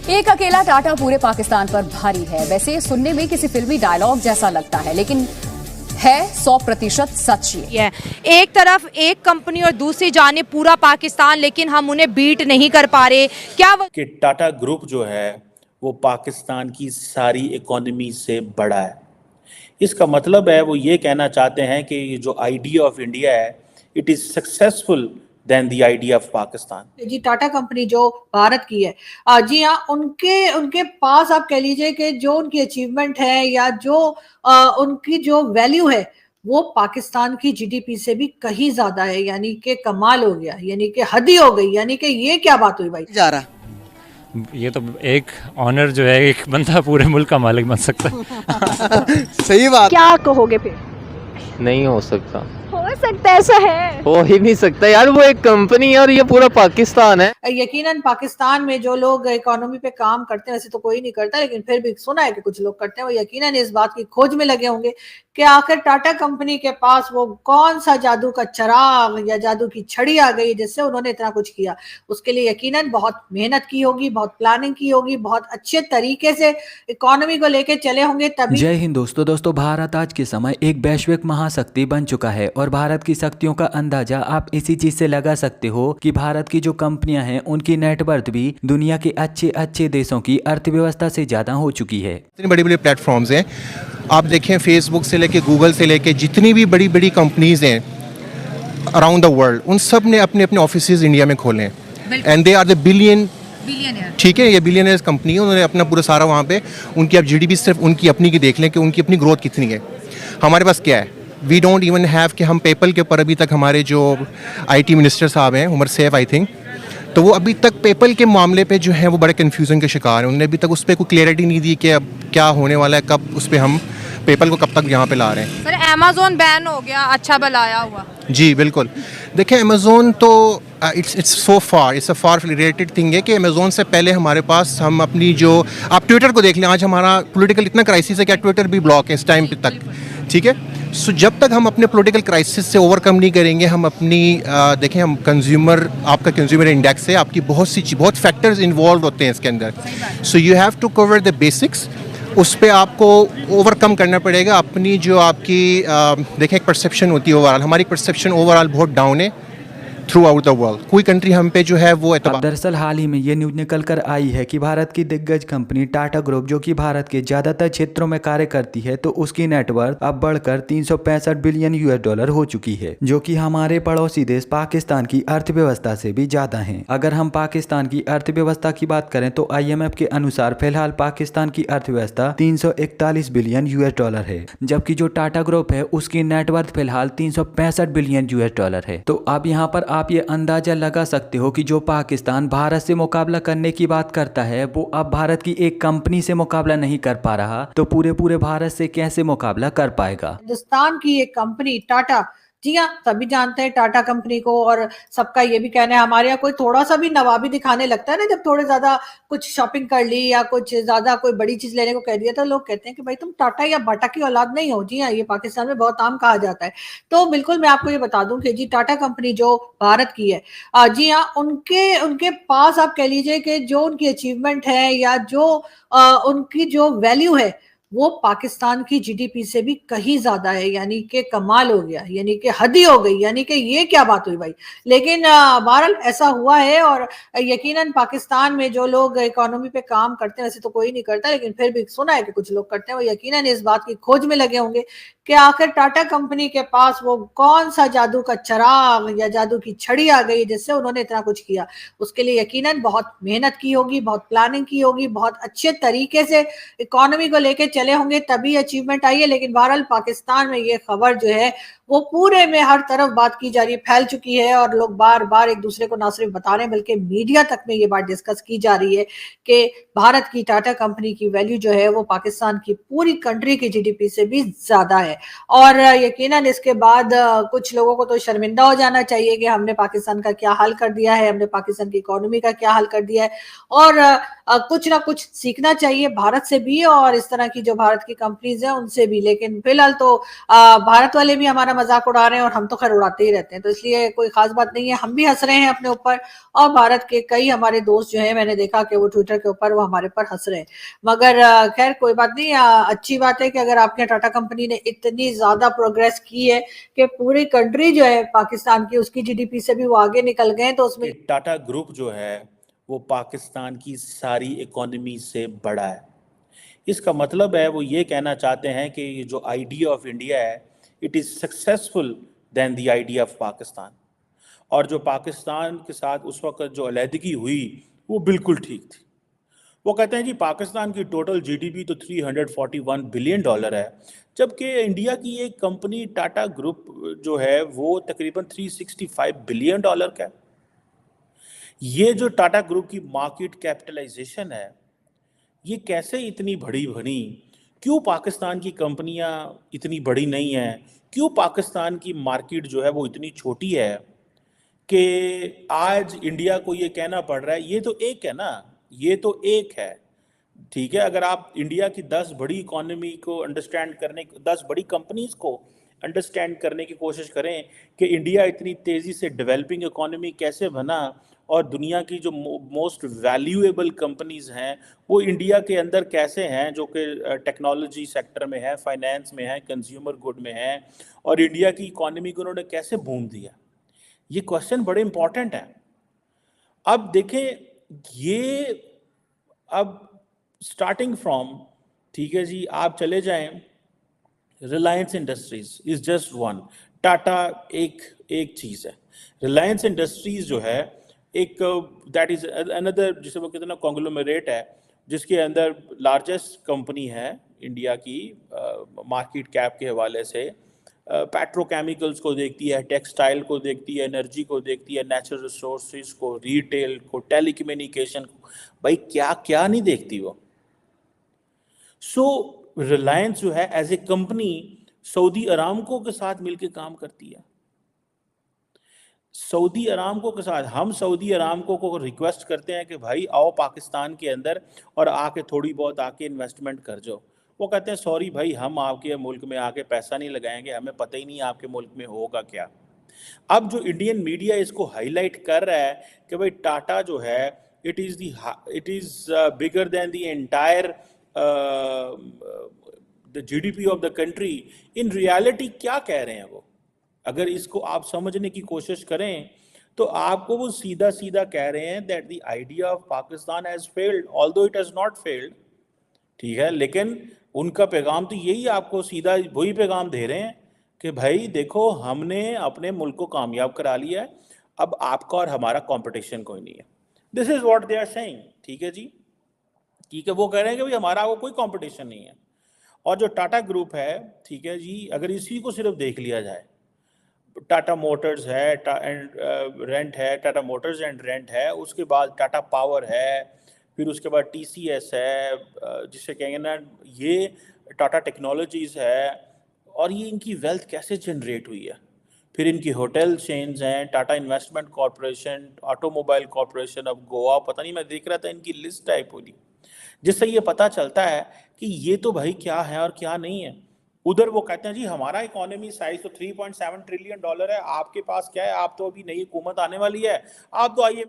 एक अकेला टाटा पूरे पाकिस्तान पर भारी है। वैसे सुनने में किसी फिल्मी डायलॉग जैसा लगता है, लेकिन है 100% सच ये। एक तरफ एक कंपनी और दूसरी जाने पूरा पाकिस्तान, लेकिन हम उन्हें बीट नहीं कर पा रहे। क्या कि टाटा ग्रुप जो है वो पाकिस्तान की सारी इकोनॉमी से बड़ा है। इसका मतलब है वो ये कहना चाहते हैं कि ये जो आइडिया ऑफ इंडिया है, it is successful then the idea of Pakistan. जी टाटा कंपनी जो भारत की है, जी हाँ, उनके उनके पास आप कह लीजिए कि जो उनकी अचीवमेंट है या जो उनकी जो वैल्यू है वो पाकिस्तान की जीडीपी से भी कहीं ज्यादा है। यानी कि कमाल हो गया, यानी कि हद ही हो गई। यानी कि ये क्या बात हुई भाई? जा रहा ये तो एक ऑनर जो है, एक बंदा पूरे मुल्क का मालिक बन सकता है। सही बात। क्या कहोगे फिर? नहीं हो सकता, हो सकता है, ऐसा है, हो ही नहीं सकता यार। वो एक कंपनी है और ये पूरा पाकिस्तान है। यकीनन पाकिस्तान में जो लोग इकोनॉमी पे काम करते हैं, वैसे तो कोई नहीं करता, लेकिन फिर भी सुना है कि कुछ लोग करते हैं, वो यकीनन इस बात की खोज में लगे होंगे कि आखिर टाटा कंपनी के पास वो कौन सा जादू का चिराग या जादू की छड़ी आ गई जिससे उन्होंने इतना कुछ किया। उसके लिए यकीनन बहुत मेहनत की होगी, बहुत प्लानिंग की होगी, बहुत अच्छे तरीके से इकोनॉमी को लेके चले होंगे तभी। जय हिंद दोस्तों, भारत आज के समय एक वैश्विक महाशक्ति बन चुका है और भारत की शक्तियों का अंदाजा आप इसी चीज से लगा सकते हो कि भारत की जो कंपनियां हैं उनकी नेटवर्थ भी दुनिया के अच्छे अच्छे देशों की अर्थव्यवस्था से ज्यादा हो चुकी है। इतनी बड़ी बड़ी प्लेटफॉर्म्स हैं, आप देखें फेसबुक से लेके गूगल से लेके जितनी भी बड़ी बड़ी कंपनीज हैं अराउंड द वर्ल्ड, उन सब ने अपने अपने ऑफिसेज इंडिया में खोले हैं and they are the billionaire. ठीक है, ये बिलियनियर्स कंपनी है, उन्होंने अपना पूरा सारा वहाँ पे उनकी आप जीडीपी सिर्फ उनकी अपनी की देख लें कि उनकी अपनी ग्रोथ कितनी है। हमारे पास क्या है? वी डोंट इवन हैव कि हम पेपल के ऊपर अभी तक हमारे जो आईटी मिनिस्टर साहब हैं उमर सैफ आई थिंक, तो वो अभी तक पेपल के मामले पे जो है वो बड़े कन्फ्यूजन के शिकार हैं। उन्होंने अभी तक उस पर कोई क्लियरिटी नहीं दी कि अब क्या होने वाला है, कब उस पर हम पेपल को कब तक यहाँ पे ला रहे हैं। सर अमेज़न बैन हो गया, अच्छा भलाया हुआ। जी बिल्कुल, देखिए अमेज़ोन तो it's so far, it's a far related thing है कि अमेज़ोन से पहले हमारे पास हम अपनी जो आप ट्विटर को देख लें, आज हमारा पॉलिटिकल इतना क्राइसिस है कि ट्विटर भी ब्लॉक है इस टाइम तक। ठीक है, सो जब तक हम अपने पॉलिटिकल क्राइसिस से ओवरकम नहीं करेंगे, हम अपनी देखें हम कंज्यूमर, आपका कंज्यूमर इंडेक्स है, आपकी बहुत फैक्टर्स इन्वॉल्व होते हैं इसके अंदर। So you have to cover the basics, उस पर आपको ओवरकम करना पड़ेगा। अपनी जो आपकी देखें एक परसेप्शन होती है ओवरऑल, हमारी परसेप्शन ओवरऑल बहुत डाउन है थ्रू आउट द वर्ल्ड। कोई कंट्री हम पे जो है वो दरअसल हाल ही में ये न्यूज निकल कर आई है कि भारत की दिग्गज कंपनी टाटा ग्रुप, जो कि भारत के ज्यादातर क्षेत्रों में कार्य करती है, तो उसकी नेटवर्थ अब बढ़कर 365 बिलियन US$ हो चुकी है, जो कि हमारे पड़ोसी देश पाकिस्तान की अर्थव्यवस्था से भी ज्यादा है। अगर हम पाकिस्तान की अर्थव्यवस्था की बात करें तो IMF के अनुसार फिलहाल पाकिस्तान की अर्थव्यवस्था 341 बिलियन US$ है, जबकि जो टाटा ग्रुप है उसकी नेटवर्थ फिलहाल 365 बिलियन US$ है। तो अब यहाँ पर आप ये अंदाजा लगा सकते हो कि जो पाकिस्तान भारत से मुकाबला करने की बात करता है, वो अब भारत की एक कंपनी से मुकाबला नहीं कर पा रहा, तो पूरे भारत से कैसे मुकाबला कर पाएगा? हिंदुस्तान की एक कंपनी टाटा, जी हाँ, सभी जानते हैं टाटा कंपनी को, और सबका ये भी कहना है, हमारे यहाँ कोई थोड़ा सा भी नवाबी दिखाने लगता है ना, जब थोड़े ज्यादा कुछ शॉपिंग कर ली या कुछ ज्यादा कोई बड़ी चीज लेने को कह दिया, तो लोग कहते हैं कि भाई तुम टाटा या बाटा की औलाद नहीं हो। जी हाँ, ये पाकिस्तान में बहुत आम कहा जाता है। तो बिल्कुल मैं आपको ये बता दूं कि जी टाटा कंपनी जो भारत की है, जी हाँ, उनके उनके पास आप कह लीजिए कि जो उनकी अचीवमेंट है या जो उनकी जो वैल्यू है वो पाकिस्तान की जीडीपी से भी कहीं ज्यादा है। यानी कि कमाल हो गया, यानी कि हद ही हो गई। यानी कि ये क्या बात हुई भाई? लेकिन बहरहाल ऐसा हुआ है, और यकीनन पाकिस्तान में जो लोग इकोनॉमी पे काम करते हैं, वैसे तो कोई नहीं करता, लेकिन फिर भी सुना है कि कुछ लोग करते हैं, वो यकीनन इस बात की खोज में लगे होंगे कि आखिर टाटा कंपनी के पास वो कौन सा जादू का चिराग या जादू की छड़ी आ गई जिससे उन्होंने इतना कुछ किया। उसके लिए यकीनन बहुत मेहनत की होगी, बहुत प्लानिंग की होगी, बहुत अच्छे तरीके से इकोनॉमी को लेके चले होंगे तभी अचीवमेंट आई है। लेकिन बहरहाल पाकिस्तान में ये खबर जो है वो पूरे में हर तरफ बात की जा रही है, फैल चुकी है, और लोग बार बार एक दूसरे को ना सिर्फ बता रहे हैं बल्कि मीडिया तक में ये बात डिस्कस की जा रही है कि भारत की टाटा कंपनी की वैल्यू जो है वो पाकिस्तान की पूरी कंट्री की जीडीपी से भी ज्यादा है। और यकीनन इसके बाद कुछ लोगों को तो शर्मिंदा हो जाना चाहिए कि हमने पाकिस्तान का क्या हाल कर दिया है, हमने पाकिस्तान की इकोनॉमी का क्या हाल कर दिया है। और कुछ ना कुछ सीखना चाहिए भारत से भी और इस तरह की जो भारत की कंपनीज हैं उनसे भी। लेकिन फिलहाल तो भारत वाले भी हमारा मजाक उड़ा रहे हैं और हम तो खैर उड़ाते ही रहते हैं, तो इसलिए कोई खास बात नहीं है। हम भी हंस रहे हैं अपने ऊपर और भारत के कई हमारे दोस्त जो है मैंने देखा कि वो ट्विटर के ऊपर वो हमारे पर हंस रहे हैं। मगर खैर कोई बात नहीं, अच्छी बात है कि अगर आपके टाटा कंपनी ने इतनी ज्यादा प्रोग्रेस की है कि पूरी कंट्री जो है पाकिस्तान की उसकी जीडीपी से भी वो आगे निकल गए, तो उसमें टाटा ग्रुप जो है वो पाकिस्तान की सारी इकोनॉमी से बड़ा है। इसका मतलब है वो ये कहना चाहते हैं कि ये जो आइडिया ऑफ इंडिया है it is successful then the idea of Pakistan. और जो पाकिस्तान के साथ उस वक्त जो अलहदगी हुई वो बिल्कुल ठीक थी। वो कहते हैं जी पाकिस्तान की टोटल जीडीपी तो $341 बिलियन है, जबकि इंडिया की एक कंपनी टाटा ग्रुप जो है वो तकरीबन $365 बिलियन का है। ये जो टाटा ग्रुप की मार्केट कैपिटलाइजेशन है ये कैसे इतनी बड़ी बनी? क्यों पाकिस्तान की कंपनियां इतनी बड़ी नहीं हैं? क्यों पाकिस्तान की मार्केट जो है वो इतनी छोटी है कि आज इंडिया को ये कहना पड़ रहा है? ये तो एक है ना, ये तो एक है, ठीक है। अगर आप इंडिया की 10 बड़ी इकोनॉमी को अंडरस्टैंड करने, 10 बड़ी कंपनीज को अंडरस्टैंड करने की कोशिश करें कि इंडिया इतनी तेज़ी से डेवलपिंग इकोनॉमी कैसे बना और दुनिया की जो मोस्ट वैल्यूएबल कंपनीज हैं वो इंडिया के अंदर कैसे हैं, जो कि टेक्नोलॉजी सेक्टर में है, फाइनेंस में है, कंज्यूमर गुड में है, और इंडिया की इकोनॉमी को उन्होंने कैसे बूम दिया, ये क्वेश्चन बड़े इंपॉर्टेंट है। अब देखें ये, अब स्टार्टिंग फ्रॉम, ठीक है जी, आप चले जाएं, Reliance industries is just one, Tata एक चीज़ है। रिलायंस इंडस्ट्रीज जो है एक दैट इज अनदर, जिसे वो कहते हैं ना कॉन्ग्लोमेरेट है, जिसके अंदर लार्जेस्ट कंपनी है इंडिया की मार्केट कैप के हवाले से। पेट्रोकेमिकल्स को देखती है, टेक्सटाइल को देखती है, एनर्जी को देखती है, नेचुरल रिसोर्सेज को, रिटेल को, टेलीकम्युनिकेशन को, भाई क्या क्या नहीं देखती वो। सो रिलायंस जो है as a company Saudi Aramco के साथ मिलकर काम करती है। सऊदी अरामको के साथ हम सऊदी अरामको को रिक्वेस्ट करते हैं कि भाई आओ पाकिस्तान के अंदर और आके थोड़ी बहुत आके इन्वेस्टमेंट कर जाओ। वो कहते हैं सॉरी भाई, हम आपके मुल्क में आके पैसा नहीं लगाएंगे, हमें पता ही नहीं आपके मुल्क में होगा क्या। अब जो इंडियन मीडिया इसको हाईलाइट कर रहा है कि भाई टाटा जो है it is bigger than the entire the GDP of the country. In reality क्या कह रहे हैं वो? अगर इसको आप समझने की कोशिश करें तो आपको वो सीधा सीधा कह रहे हैं that the idea of Pakistan has failed although it has not failed, ठीक है, लेकिन उनका पैगाम तो यही आपको सीधा वही पैगाम दे रहे हैं कि भाई देखो हमने अपने मुल्क को कामयाब करा लिया है, अब आपका और हमारा कंपटीशन कोई नहीं है। This is what they are saying, ठीक है जी, ठीक है। वो कह रहे हैं कि भाई हमारा वो कोई कंपटीशन नहीं है। और जो टाटा ग्रुप है, ठीक है जी, अगर इसी को सिर्फ देख लिया जाए, टाटा मोटर्स है रेंट है, टाटा मोटर्स एंड रेंट है, उसके बाद टाटा पावर है, फिर उसके बाद टीसीएस है, जिसे कहेंगे ना ये टाटा टेक्नोलॉजीज़ है, और ये इनकी वेल्थ कैसे जनरेट हुई है। फिर इनकी होटल चेन्स हैं, Tata investment corporation, automobile corporation of Goa, पता नहीं, मैं देख रहा था इनकी लिस्ट है पूरी, जिससे ये पता चलता है कि ये तो भाई क्या है और क्या नहीं है। उधर वो कहते हैं जी हमारा इकोनॉमी साइज तो $3.7 ट्रिलियन है, आपके पास क्या है, आप तो अभी नई हुकूमत आने वाली है, आप तो आइए